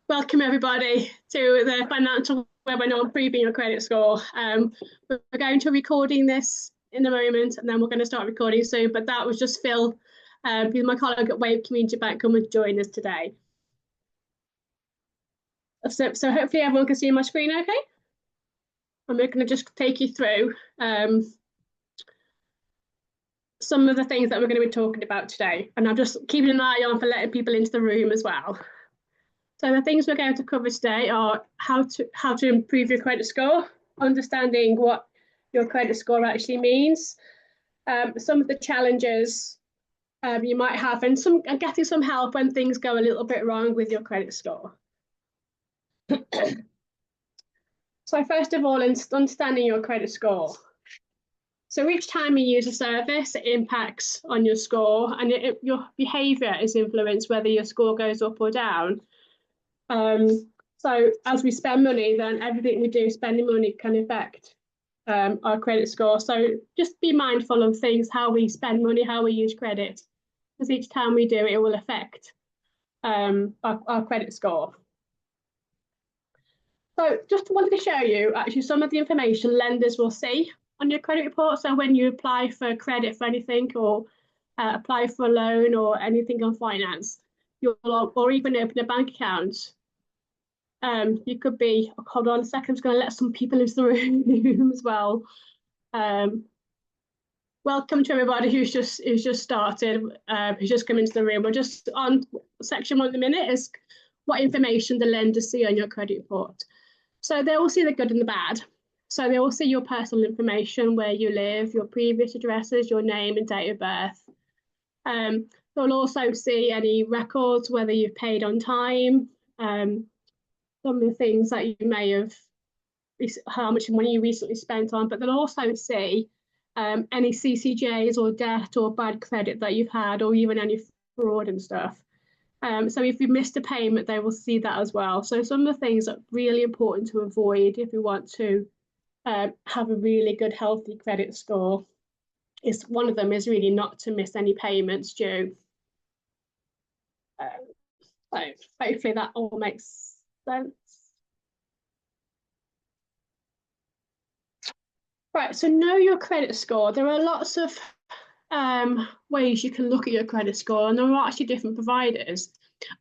Welcome everybody to the financial webinar on improving your credit score. We're going to be recording this in a moment and then we're going to start recording soon, but that was just Phil, who's my colleague at Wave Community Bank, come and join us today. So hopefully everyone can see my screen okay? And we're going to just take you through some of the things that we're going to be talking about today. And I'm just keeping an eye on for letting people into the room as well. So the things we're going to cover today are how to improve your credit score, understanding what your credit score actually means, some of the challenges you might have, and getting some help when things go a little bit wrong with your credit score. So first of all, understanding your credit score. So each time you use a service, it impacts on your score, and your behaviour is influenced whether your score goes up or down. So as we spend money, then everything we do, spending money, can affect our credit score. So just be mindful of things, how we spend money, how we use credit, because each time we do it, it will affect our credit score. So just wanted to show you actually some of the information lenders will see on your credit report. So when you apply for credit for anything or apply for a loan or anything on finance, or even open a bank account, you could be, hold on a second, I'm just going to let some people into the room as well. Welcome to everybody who's just started, who's just come into the room. We're just on section 1 at the minute, is what information the lenders see on your credit report. So they will see the good and the bad. So they will see your personal information, where you live, your previous addresses, your name and date of birth. They'll also see any records, whether you've paid on time, some of the things that you may have, how much money you recently spent on, but they'll also see any CCJs or debt or bad credit that you've had, or even any fraud and stuff. So if you missed a payment, they will see that as well. So some of the things that are really important to avoid if you want to have a really good, healthy credit score, is one of them is really not to miss any payments due. So hopefully that all makes sense. Right, so know your credit score. There are lots of ways you can look at your credit score, and there are actually different providers.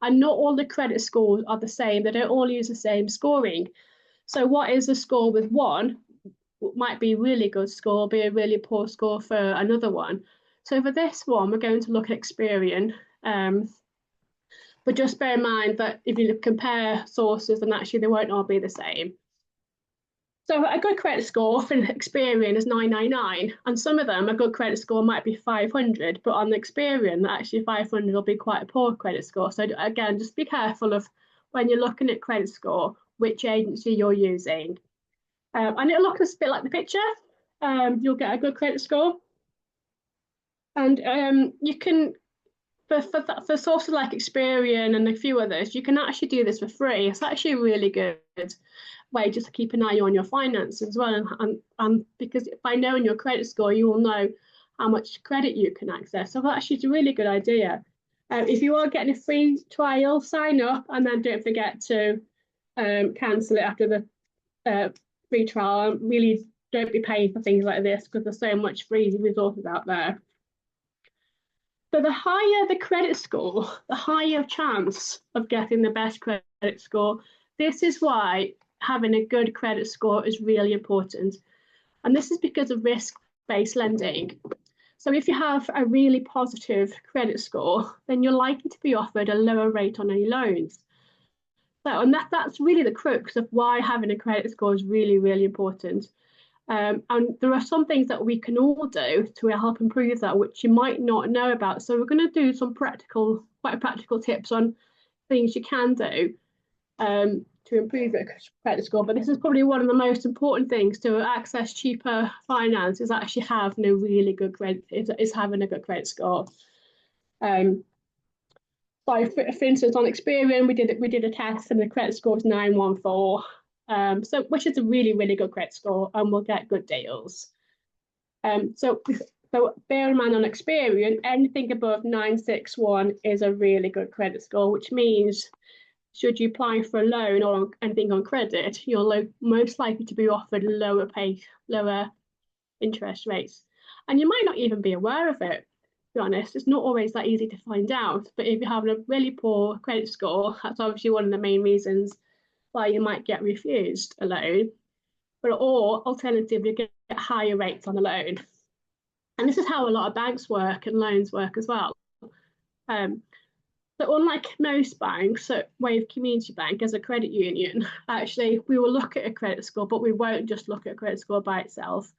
And not all the credit scores are the same. They don't all use the same scoring. So what is a score with one might be a really good score, be a really poor score for another one. So for this one, we're going to look at Experian. But just bear in mind that if you compare sources, then actually they won't all be the same. So a good credit score for Experian is 999, and some of them, a good credit score might be 500, but on the Experian, actually 500 will be quite a poor credit score. So again, just be careful of when you're looking at credit score, which agency you're using. And it'll look a bit like the picture. You'll get a good credit score. And you can, for sources like Experian and a few others, you can actually do this for free. It's actually a really good way just to keep an eye on your finances as well. And because by knowing your credit score, you will know how much credit you can access. So actually, it's a really good idea. If you are getting a free trial, sign up, and then don't forget to cancel it after the free trial. And really don't be paying for things like this, because there's so much free resources out there. So the higher the credit score, the higher chance of getting the best credit score. This is why having a good credit score is really important. And this is because of risk-based lending. So if you have a really positive credit score, then you're likely to be offered a lower rate on any loans. So, and that's really the crux of why having a credit score is really, really important. And there are some things that we can all do to help improve that, which you might not know about. So we're going to do some quite practical tips on things you can do to improve your credit score. But this is probably one of the most important things to access cheaper finance, is actually having a really good credit, is having a good credit score. So for instance, on Experian, we did a test and the credit score was 914. So which is a really, really good credit score, and we'll get good deals. So bear in mind on Experian, anything above 961 is a really good credit score, which means should you apply for a loan or anything on credit, you're most likely to be offered lower interest rates. And you might not even be aware of it, to be honest. It's not always that easy to find out. But if you're having a really poor credit score, that's obviously one of the main reasons why you might get refused a loan. Or alternatively, get higher rates on a loan. And this is how a lot of banks work and loans work as well. So unlike most banks, so Wave Community Bank as a credit union, actually we will look at a credit score, but we won't just look at a credit score by itself.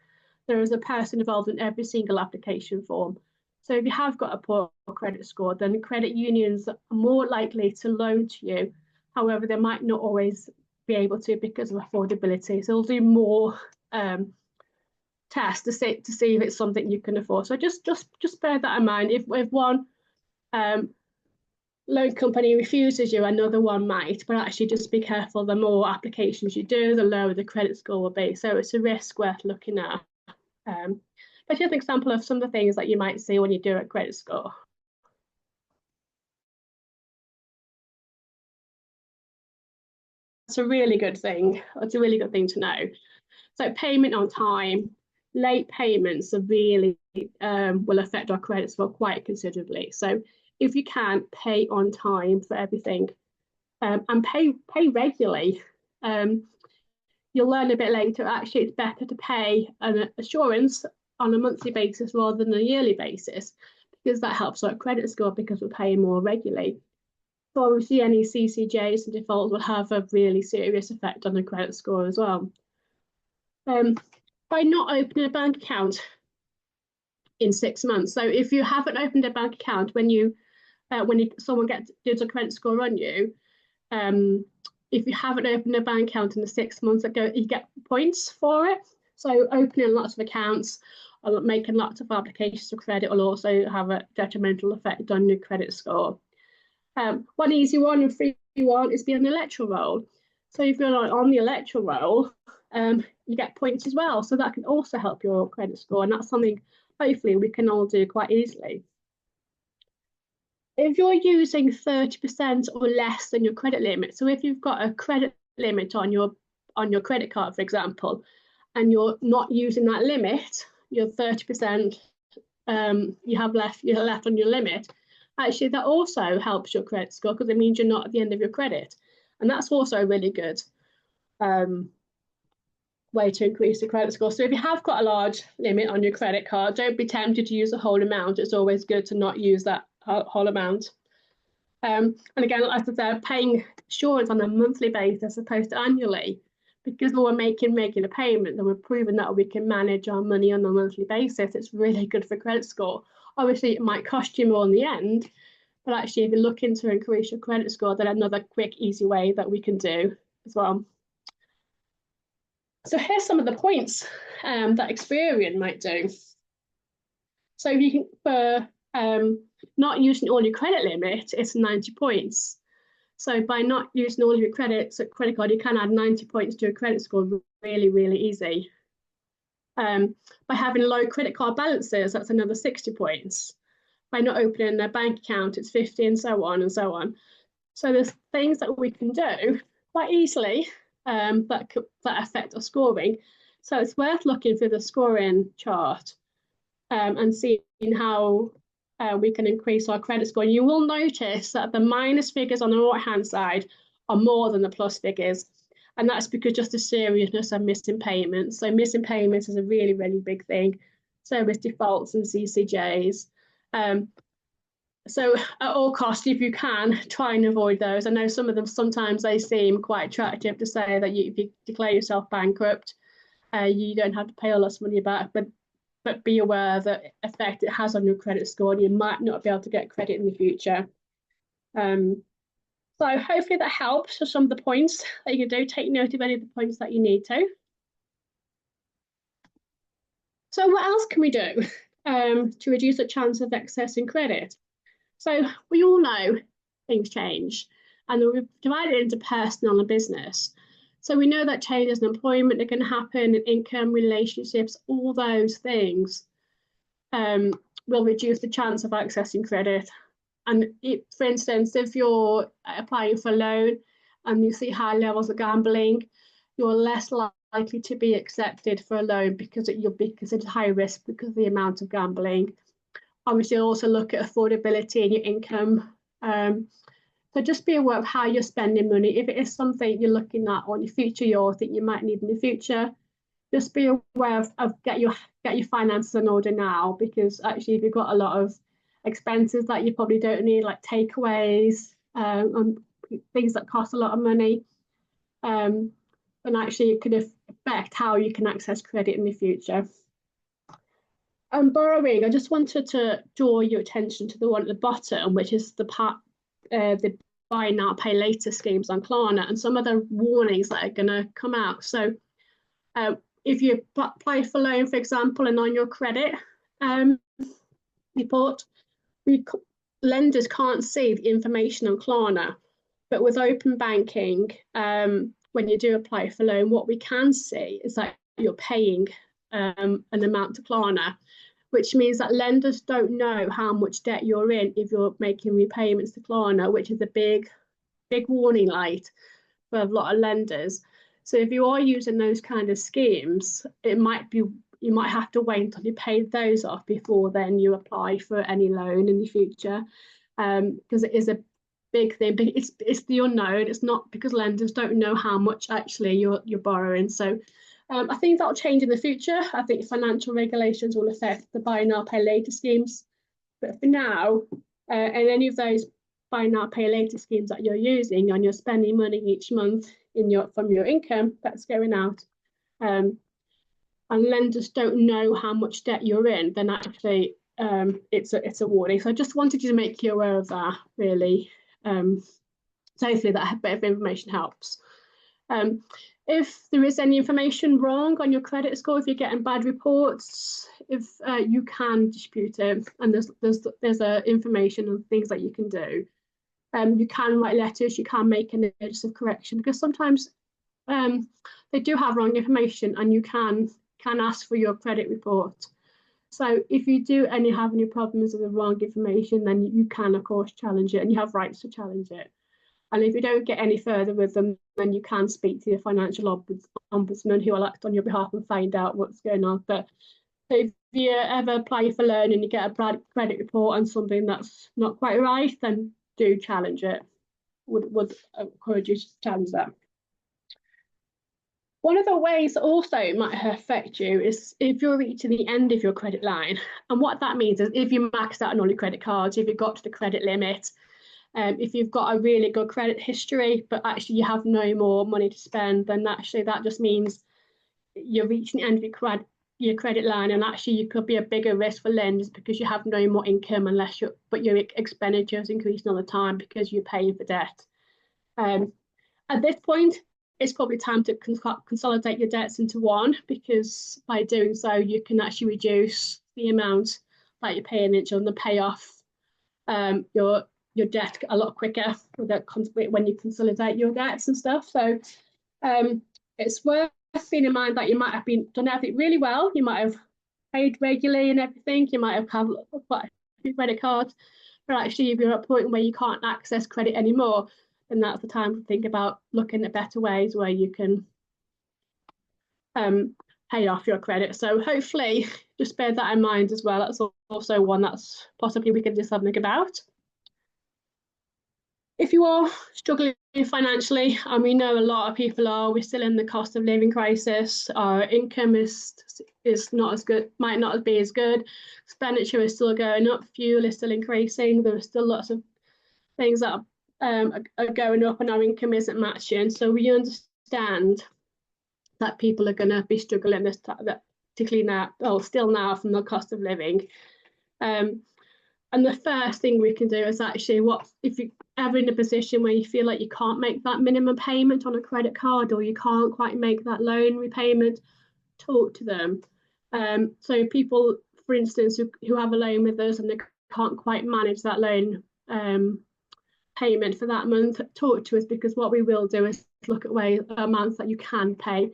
There is a person involved in every single application form. So if you have got a poor credit score, then credit unions are more likely to loan to you. However, they might not always be able to because of affordability. So they'll do more tests to see if it's something you can afford. So just bear that in mind. If one loan company refuses you, another one might, but actually just be careful. The more applications you do, the lower the credit score will be. So it's a risk worth looking at. But here's an example of some of the things that you might see when you do a credit score. It's a really good thing. It's a really good thing to know. So payment on time, late payments are really will affect our credit score quite considerably. So if you can pay on time for everything and pay regularly, you'll learn a bit later. Actually, it's better to pay an assurance on a monthly basis rather than a yearly basis, because that helps our credit score because we're paying more regularly. So obviously any CCJs and defaults will have a really serious effect on the credit score as well. By not opening a bank account in 6 months. So if you haven't opened a bank account when someone does a credit score on you, if you haven't opened a bank account in the 6 months ago, you get points for it. So opening lots of accounts or making lots of applications for credit will also have a detrimental effect on your credit score. One easy one and free one is be on the electoral roll. So if you're on the electoral roll, you get points as well. So that can also help your credit score. And that's something hopefully we can all do quite easily. If you're using 30% or less than your credit limit, so if you've got a credit limit on your credit card, for example, and you're not using that limit, your 30% you're left on your limit, actually that also helps your credit score because it means you're not at the end of your credit. And that's also a really good way to increase the credit score. So if you have got a large limit on your credit card, don't be tempted to use the whole amount. It's always good to not use that whole amount. And again, as I said, paying assurance on a monthly basis as opposed to annually, because we're making regular payments and we're proving that we can manage our money on a monthly basis, it's really good for credit score. Obviously, it might cost you more in the end, but actually, if you're looking to increase your credit score, then another quick, easy way that we can do as well. So here's some of the points that Experian might do. So if you can, for not using all your credit limit, it's 90 points. So by not using all of your credit card, you can add 90 points to your credit score really, really easy. By having low credit card balances, that's another 60 points. By not opening a bank account, it's 50, and so on and so on. So there's things that we can do quite easily that affect our scoring. So it's worth looking through the scoring chart and seeing how we can increase our credit score. And you will notice that the minus figures on the right-hand side are more than the plus figures. And that's because just the seriousness of missing payments. So missing payments is a really, really big thing. Service defaults and CCJs. So at all costs, if you can, try and avoid those. I know some of them, sometimes they seem quite attractive to say that if you declare yourself bankrupt, you don't have to pay all this money back, but be aware of the effect it has on your credit score, and you might not be able to get credit in the future. So hopefully that helps with some of the points that you can do. Take note of any of the points that you need to. So what else can we do to reduce the chance of accessing credit? So we all know things change, and we've divided it into personal and business. So we know that changes in employment are going to happen, income, relationships, all those things will reduce the chance of accessing credit. for instance, if you're applying for a loan and you see high levels of gambling, you're less likely to be accepted for a loan because you'll be considered high risk because of the amount of gambling. Obviously, also look at affordability and your income. So just be aware of how you're spending money. If it is something you're looking at on your future, you think you might need in the future, just be aware of get your finances in order now, because actually if you've got a lot of expenses that you probably don't need, like takeaways, and things that cost a lot of money, and actually it could affect how you can access credit in the future. And borrowing, I just wanted to draw your attention to the one at the bottom, which is the buy now, pay later schemes on Klarna, and some of the warnings that are going to come out. So if you apply for a loan, for example, and on your credit report, lenders can't see the information on Klarna. But with open banking, when you do apply for a loan, what we can see is that you're paying an amount to Klarna, which means that lenders don't know how much debt you're in if you're making repayments to Klarna, which is a big warning light for a lot of lenders. So if you are using those kind of schemes, you might have to wait until you pay those off before then you apply for any loan in the future, because it is a big thing. But it's the unknown. It's not because lenders don't know how much actually you're borrowing. So I think that'll change in the future. I think financial regulations will affect the buy now, pay later schemes. But for now, and any of those buy now, pay later schemes that you're using and you're spending money each month from your income that's going out, and lenders don't know how much debt you're in, then actually it's a warning. So I just wanted you to make you aware of that, really. So hopefully that bit of information helps. If there is any information wrong on your credit score, if you're getting bad reports, if you can dispute it, and there's information and things that you can do. You can write letters, you can make a notice of correction, because sometimes they do have wrong information, and you can ask for your credit report. So if you do have any problems with the wrong information, then you can of course challenge it, and you have rights to challenge it. And if you don't get any further with them, then you can speak to your financial ombudsman, who will act on your behalf and find out what's going on. But if you ever apply for a loan and you get a bad credit report on something that's not quite right, then do challenge it. Would encourage you to challenge that. One of the ways that also might affect you is if you're reaching the end of your credit line. And what that means is if you maxed out on all your credit cards, if you've got to the credit limit, if you've got a really good credit history, but actually you have no more money to spend, then actually that just means you're reaching the end of your credit line, and actually you could be a bigger risk for lenders because you have no more income but your expenditure is increasing all the time because you're paying for debt. At this point, it's probably time to consolidate your debts into one, because by doing so you can actually reduce the amount that you're paying each other and pay off your debt a lot quicker when you consolidate your debts and stuff. So it's worth being in mind that you might have done everything really well. You might have paid regularly and everything. You might have quite a few credit cards, but actually if you're at a point where you can't access credit anymore, then that's the time to think about looking at better ways where you can pay off your credit. So hopefully just bear that in mind as well. That's also one that's possibly we can do something about. If you are struggling financially, and we know a lot of people are, we're still in the cost of living crisis. Our income is not as good, might not be as good. Expenditure is still going up. Fuel is still increasing. There are still lots of things that are going up, and our income isn't matching. So we understand that people are going to be struggling particularly now, still now, from the cost of living. And the first thing we can do is actually, if you're ever in a position where you feel like you can't make that minimum payment on a credit card, or you can't quite make that loan repayment, talk to them. So people, for instance, who have a loan with us and they can't quite manage that loan payment for that month, talk to us, because what we will do is look at amounts that you can pay.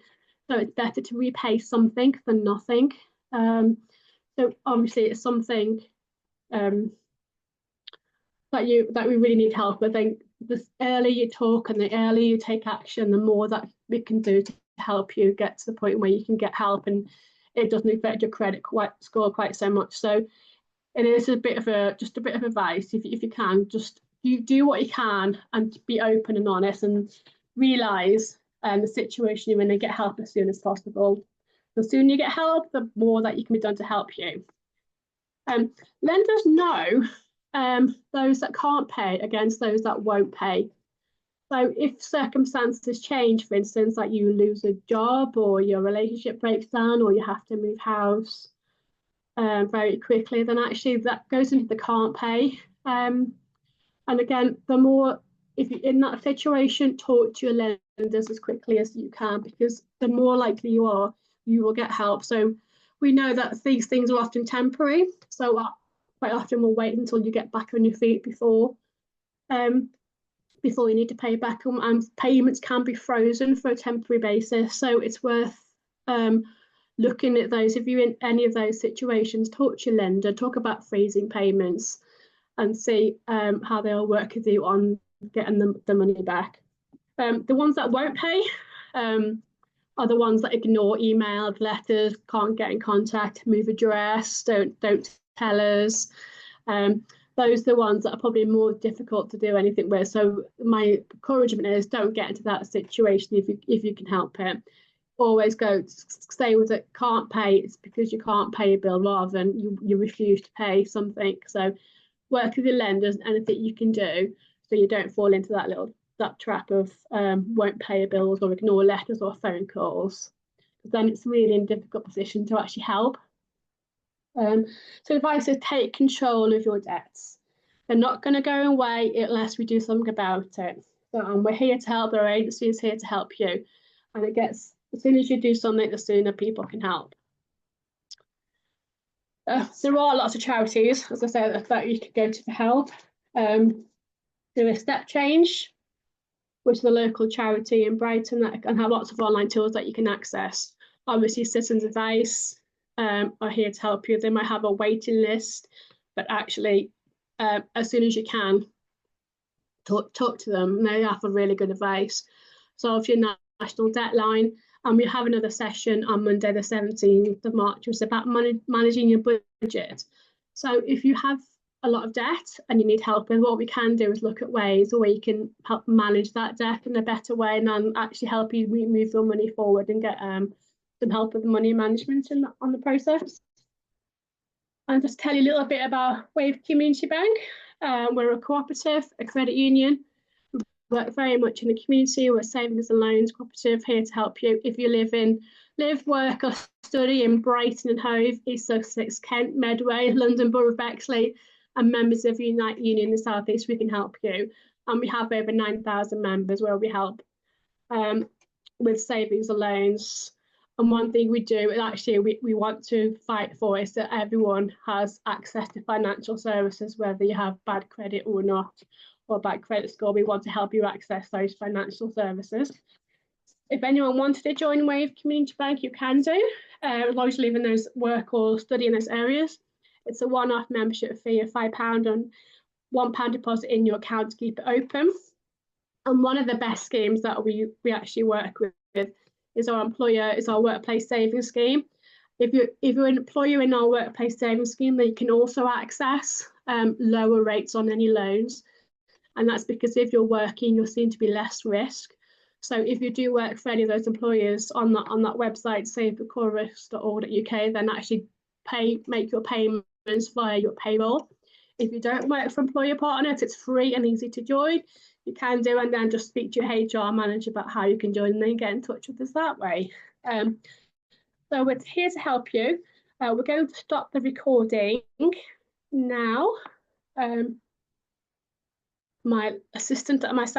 So it's better to repay something than nothing. So obviously it's something that we really need help. I think the earlier you talk and the earlier you take action, the more that we can do to help you get to the point where you can get help and it doesn't affect your credit score quite so much. So it is a bit of advice. If you can, just you do what you can and be open and honest and realise the situation you're in and get help as soon as possible. The sooner you get help, the more that you can be done to help you. Lenders know those that can't pay against those that won't pay. So if circumstances change, for instance, like you lose a job or your relationship breaks down or you have to move house very quickly, then actually that goes into the can't pay. And again, the more, if you're in that situation, talk to your lenders as quickly as you can, because the more likely you are, you will get help. So we know that these things are often temporary. So quite often we'll wait until you get back on your feet before you need to pay back, and payments can be frozen for a temporary basis. So it's worth looking at those. If you're in any of those situations, talk to your lender, talk about freezing payments and see how they'll work with you on getting the money back. The ones that won't pay are the ones that ignore emails, letters, can't get in contact, move address, don't tell us. Those are the ones that are probably more difficult to do anything with. So my encouragement is don't get into that situation if you can help it. Always stay with it. Can't pay, it's because you can't pay a bill rather than you refuse to pay something. So work with your lenders and anything you can do so you don't fall into that trap of won't pay bills or ignore letters or phone calls. Then it's really in a difficult position to actually help. So advice is take control of your debts. They're not going to go away unless we do something about it. So we're here to help. Our agency is here to help you. And as soon as you do something, the sooner people can help. There are lots of charities, as I said, that you could go to for help. There is Step Change, which is a local charity in Brighton that can have lots of online tools that you can access. Obviously, Citizens Advice are here to help you. They might have a waiting list, but actually, as soon as you can, talk to them. They offer really good advice. So if you're national deadline, and we have another session on Monday, the 17th of March, which is about managing your budget. So if you have a lot of debt and you need help with, what we can do is look at ways where you can help manage that debt in a better way and then actually help you move your money forward and get some help with money management on the process. And just tell you a little bit about Wave Community Bank. We're a cooperative, a credit union. We work very much in the community. We're a savings and loans cooperative here to help you. If you live, work or study in Brighton and Hove, East Sussex, Kent, Medway, London Borough of Bexley, and members of Unite Union in the South East, we can help you. And we have over 9,000 members where we help with savings and loans. And one thing we do, and actually we want to fight for, is that everyone has access to financial services, whether you have bad credit or not, or bad credit score. We want to help you access those financial services. If anyone wanted to join Wave Community Bank, you can do, as long as you live in those work or study in those areas. It's a one-off membership fee of £5 and £1 deposit in your account to keep it open. And one of the best schemes that we actually work with is our workplace savings scheme. If you're an employer in our workplace savings scheme, then you can also access lower rates on any loans. And that's because if you're working, you're seen to be less risk. So if you do work for any of those employers on that website, savethecorerisk.org.uk, then actually make your payments via your payroll. If you don't work for employer partners, it's free and easy to join. You can do, and then just speak to your HR manager about how you can join and then get in touch with us that way. So we're here to help you. We're going to stop the recording now. My assistant at my side